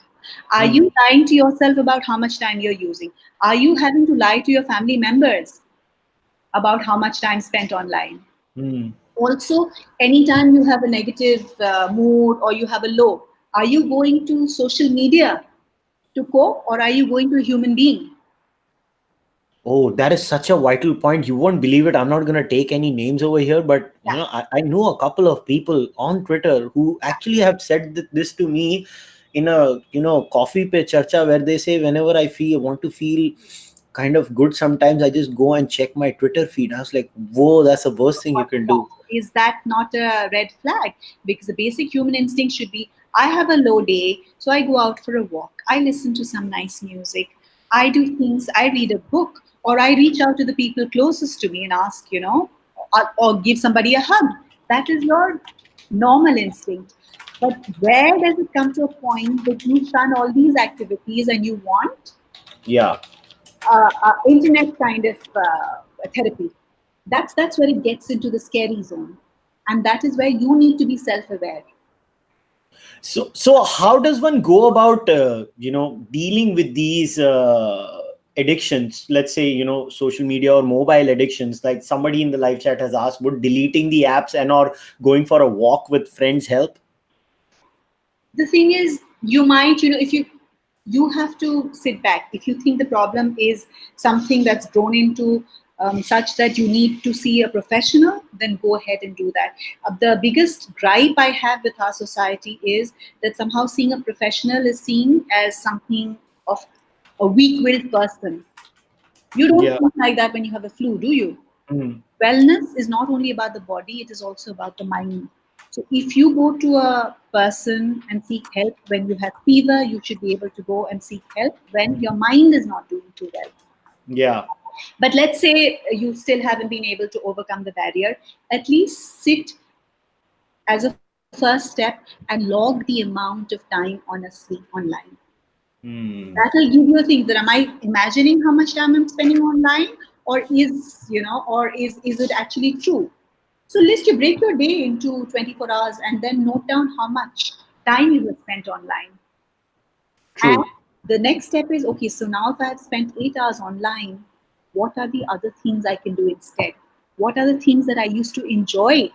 Are you lying to yourself about how much time you're using? Are you having to lie to your family members about how much time spent online? Also, anytime you have a negative mood or you have a low, are you going to social media to cope, or are you going to a human being? Oh, that is such a vital point. You won't believe it. I'm not going to take any names over here, but I know a couple of people on Twitter who actually have said this to me in a coffee pe charcha, where they say whenever I want to feel kind of good, sometimes I just go and check my Twitter feed. I was like, whoa, that's the worst thing you can do. Is that not a red flag? Because the basic human instinct should be, I have a low day, so I go out for a walk. I listen to some nice music. I do things, I read a book, or I reach out to the people closest to me and ask, or give somebody a hug. That is your normal instinct. But where does it come to a point that you shun all these activities and you want Yeah. internet kind of therapy? That's where it gets into the scary zone, and that is where you need to be self-aware. So how does one go about, dealing with these addictions? Let's say, social media or mobile addictions. Like somebody in the live chat has asked, would deleting the apps and or going for a walk with friends help? The thing is, you might, if you have to sit back. If you think the problem is something that's grown into such that you need to see a professional, then go ahead and do that. The biggest gripe I have with our society is that somehow seeing a professional is seen as something of a weak-willed person. You don't Yeah. think like that when you have a flu, do you? Mm. Wellness is not only about the body, it is also about the mind. So if you go to a person and seek help when you have fever, you should be able to go and seek help when your mind is not doing too well. Yeah. But let's say you still haven't been able to overcome the barrier, at least sit as a first step and log the amount of time honestly online. Mm. That'll give you a thing that, am I imagining how much time I'm spending online, or is it actually true? So list you break your day into 24 hours and then note down how much time you have spent online. And True. the next step is, okay, so now if I have spent 8 hours online, what are the other things I can do instead? What are the things that I used to enjoy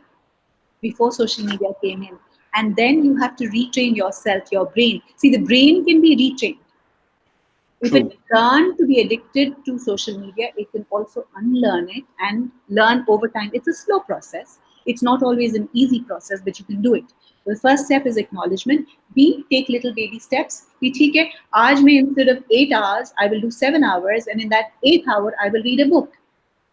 before social media came in? And then you have to retrain yourself, your brain. See, the brain can be retrained. If it True. learned to be addicted to social media, it can also unlearn it and learn over time. It's a slow process. It's not always an easy process, but you can do it. The first step is acknowledgement. B, take little baby steps. कि ठीक है, आज मैं instead of 8 hours, I will do 7 hours, and in that 8th hour, I will read a book.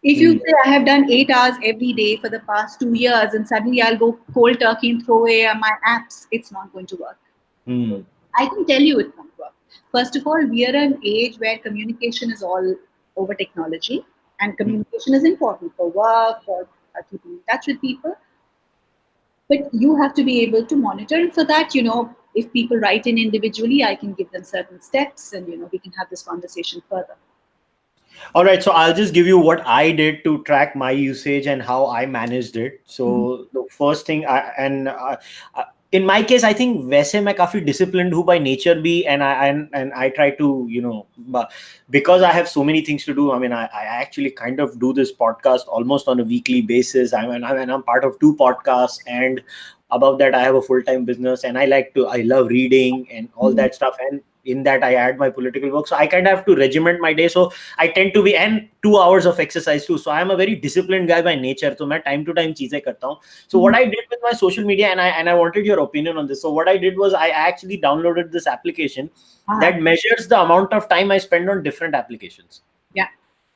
If you Mm. say I have done 8 hours every day for the past 2 years, and suddenly I'll go cold turkey and throw away my apps, it's not going to work. Mm. I can tell you it won't work. First of all, we are an age where communication is all over technology, and Mm. communication is important for work, for keeping in touch with people. But you have to be able to monitor. And for that, if people write in individually, I can give them certain steps, and we can have this conversation further. All right, so I'll just give you what I did to track my usage and how I managed it. Mhm. So the first thing, in my case, I think वैसे मैं काफी disciplined हूँ by nature भी, and I try to, because I have so many things to do. I mean, I actually kind of do this podcast almost on a weekly basis. I'm part of 2 podcasts, and above that I have a full-time business, and I love reading and all Mhm. that stuff, and in that I add my political work. So I kind of have to regiment my day. So I tend to be, and 2 hours of exercise too. So I am a very disciplined guy by nature. So मैं time to time चीजें करता हूँ. So what I did with my social media, and I wanted your opinion on this. So what I did was I actually downloaded this application Ah, that measures the amount of time I spend on different applications. yeah.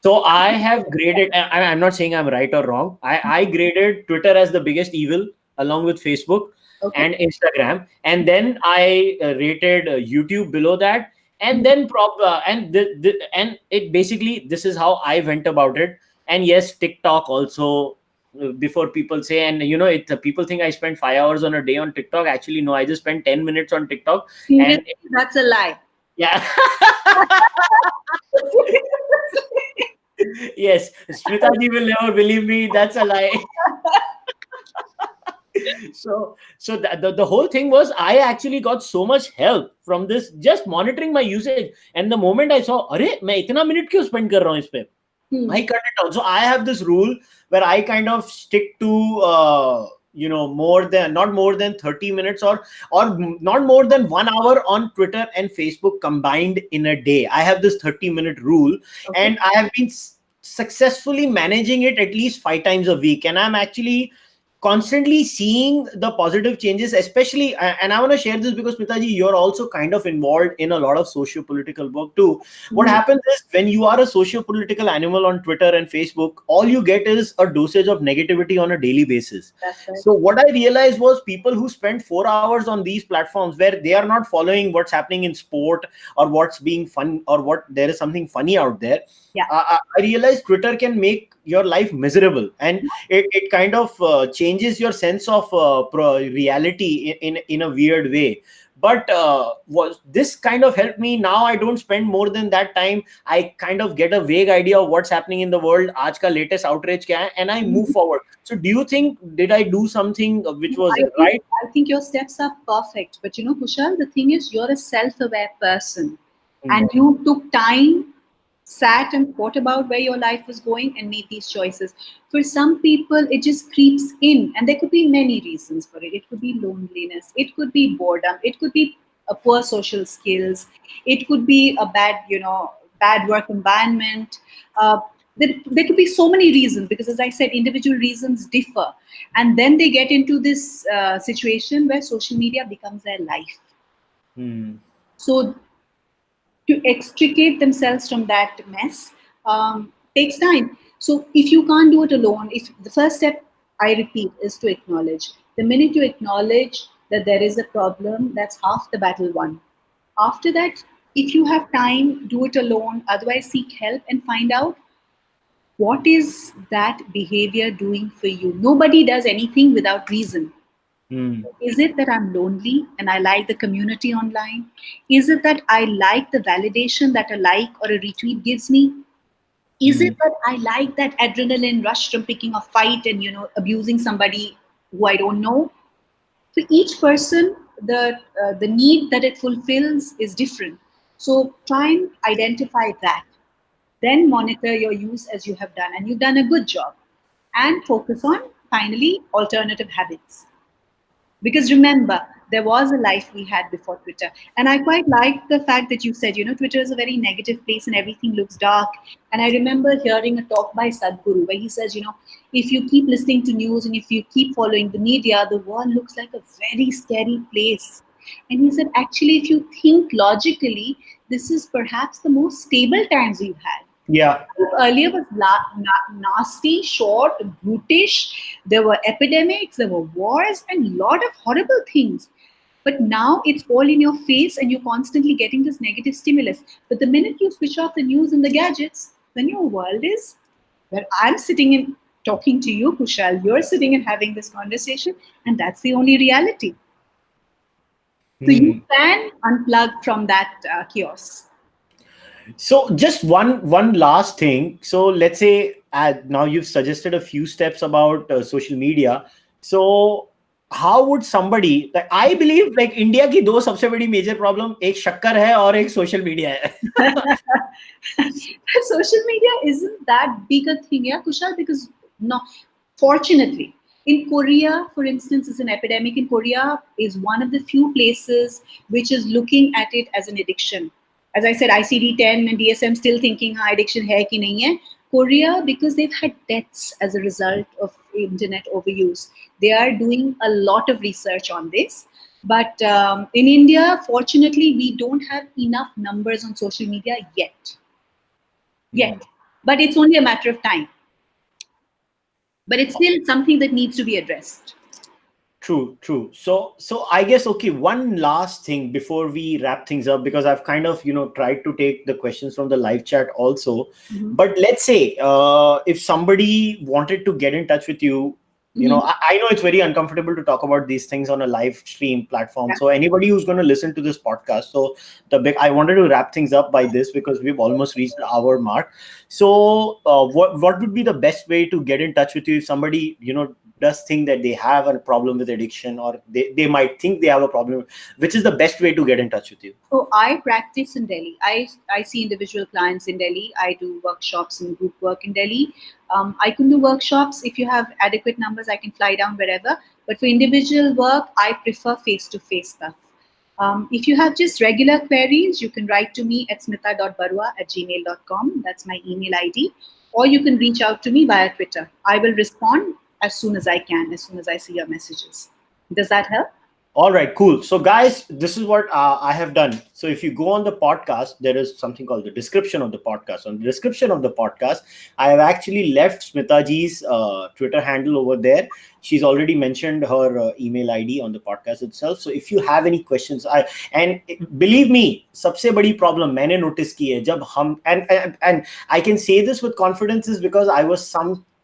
So I have graded, I'm not saying I'm right or wrong. I graded Twitter as the biggest evil along with Facebook Okay. and Instagram. And then I rated YouTube below that. And then and it basically, this is how I went about it. And yes, TikTok also, before people say, and people think I spend 5 hours on a day on TikTok. Actually, no, I just spend 10 minutes on TikTok. Seriously, And that's a lie. yeah. Yes, Smita ji will never believe me. That's a lie. So the whole thing was, I actually got so much help from this, just monitoring my usage. And the moment I saw, अरे मैं इतना minute क्यों spend कर रहा हूँ इस पे, Hmm. I cut it down. So I have this rule where I kind of stick to not more than 30 minutes, or not more than 1 hour on Twitter and Facebook combined in a day. I have this 30-minute rule, Okay. and I have been successfully managing it at least 5 times a week, and I'm actually constantly seeing the positive changes, especially, and I want to share this because Smitaji, you're also kind of involved in a lot of socio-political work too. What Mhm. happens is when you are a socio-political animal on Twitter and Facebook, all you get is a dosage of negativity on a daily basis. That's right. So what I realized was people who spend 4 hours on these platforms where they are not following what's happening in sport or what's being fun or what there is something funny out there. Yeah. I realized Twitter can make your life miserable, and it kind of changes your sense of reality in a weird way. But was this kind of helped me. Now I don't spend more than that time. I kind of get a vague idea of what's happening in the world, aaj ka latest outrage kya hai, and I move forward. So do you think, did I do something which was I think right? I think your steps are perfect. But Kushal, the thing is, you're a self-aware person, Hmm. and you took time, sat and thought about where your life was going, and made these choices. For some people, it just creeps in, and there could be many reasons for it. It could be loneliness, it could be boredom, it could be a poor social skills, it could be a bad work environment. There could be so many reasons because, as I said, individual reasons differ, and then they get into this situation where social media becomes their life. Hmm. So to extricate themselves from that mess takes time. So if you can't do it alone, if the first step, I repeat, is to acknowledge. The minute you acknowledge that there is a problem, that's half the battle won. After that, if you have time, do it alone. Otherwise, seek help and find out what is that behavior doing for you. Nobody does anything without reason. Hmm. Is it that I'm lonely and I like the community online? Is it that I like the validation that a like or a retweet gives me? Is Hmm. it that I like that adrenaline rush from picking a fight and abusing somebody who I don't know? For each person, the need that it fulfills is different. So try and identify that. Then monitor your use as you have done, and you've done a good job. And focus on finally alternative habits. Because remember, there was a life we had before Twitter. And I quite like the fact that you said, Twitter is a very negative place and everything looks dark. And I remember hearing a talk by Sadhguru where he says, if you keep listening to news and if you keep following the media, the world looks like a very scary place. And he said, actually, if you think logically, this is perhaps the most stable times we've had. Yeah. Earlier was nasty, short, brutish. There were epidemics, there were wars, and a lot of horrible things. But now it's all in your face, and you're constantly getting this negative stimulus. But the minute you switch off the news and the gadgets, then your world is where I'm sitting and talking to you, Kushal. You're sitting and having this conversation, and that's the only reality. So you Hmm. can unplug from that chaos. So just one last thing. So let's say now you've suggested a few steps about social media. So how would somebody, like, I believe like India की दो सबसे बड़ी major problem, एक शक्कर है और एक social media है. Social media isn't that big a thing, yeah, Kushal, because no, fortunately, in Korea, for instance, is an epidemic. In Korea is one of the few places which is looking at it as an addiction. As I said, ICD-10 and DSM still thinking addiction hai ki nahi hai. Korea, because they've had deaths as a result of internet overuse, they are doing a lot of research on this. But in India, fortunately, we don't have enough numbers on social media Hmm. yet. But it's only a matter of time. But it's still something that needs to be addressed. True, true. So I guess, okay, one last thing before we wrap things up, because I've kind of, tried to take the questions from the live chat also. Mhm. But let's say if somebody wanted to get in touch with you, Mhm. I know it's very uncomfortable to talk about these things on a live stream platform. Yeah. So anybody who's going to listen to this podcast, so I wanted to wrap things up by this because we've almost reached the hour mark. So what would be the best way to get in touch with you if somebody, does think that they have a problem with addiction, or they might think they have a problem, which is the best way to get in touch with you? So I practice in Delhi. I see individual clients in Delhi. I do workshops and group work in Delhi. I can do workshops. If you have adequate numbers, I can fly down wherever. But for individual work, I prefer face-to-face stuff. If you have just regular queries, you can write to me at smita.barooah@gmail.com. That's my email ID. Or you can reach out to me via Twitter. I will respond as soon as I can, as soon as I see your messages. Does that help? All right, cool. So, guys, this is what I have done. So, if you go on the podcast, there is something called the description of the podcast. On the description of the podcast, I have actually left Smitaji's Twitter handle over there. She's already mentioned her email ID on the podcast itself. So, if you have any questions, and believe me, सबसे बड़ी problem मैंने notice की है जब हम and I can say this with confidence is because I was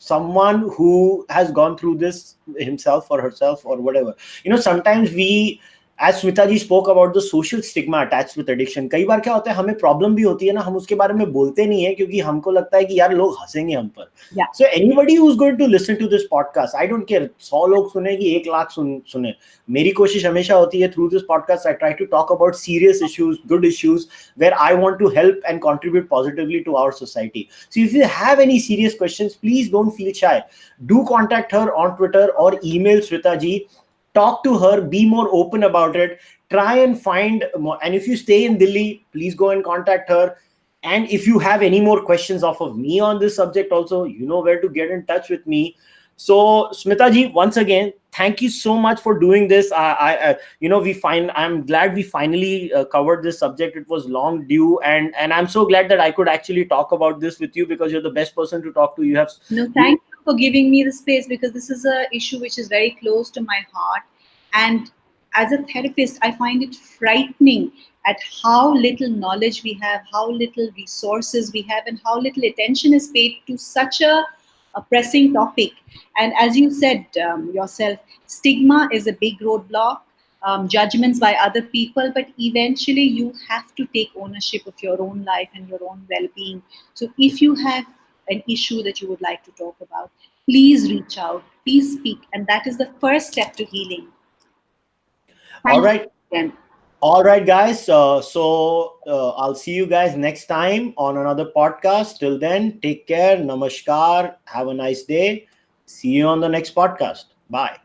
someone who has gone through this himself or herself or whatever. Sometimes we, as Smita ji spoke about the social stigma attached with addiction, कई बार क्या होता है हमें problem भी होती है ना, हम उसके बारे में बोलते नहीं है क्योंकि हमको लगता है कि यार लोग हंसेंगे हम पर. So anybody who's going to listen to this podcast, I don't care 100 लोग सुने कि 1 लाख सुने, मेरी कोशिश हमेशा होती है through this podcast I try to talk about serious issues, good issues where I want to help and contribute positively to our society. So if you have any serious questions, please don't feel shy. Do contact her on Twitter or email Smita ji. Talk to her, be more open about it, try and find more. And if you stay in Delhi, please go and contact her. And if you have any more questions off of me on this subject also, you know where to get in touch with me. So Smita ji, once again, thank you so much for doing this. I'm glad we finally covered this subject. It was long due, and I'm so glad that I could actually talk about this with you because you're the best person to talk to. You have thank you for giving me the space, because this is an issue which is very close to my heart, and as a therapist, I find it frightening at how little knowledge we have, how little resources we have, and how little attention is paid to such a pressing topic. And as you said yourself, stigma is a big roadblock, judgments by other people, but eventually you have to take ownership of your own life and your own well-being. So if you have an issue that you would like to talk about, please reach out, please speak, and that is the first step to healing. All right. All right, guys. I'll see you guys next time on another podcast. Till then, take care. Namaskar. Have a nice day. See you on the next podcast. Bye.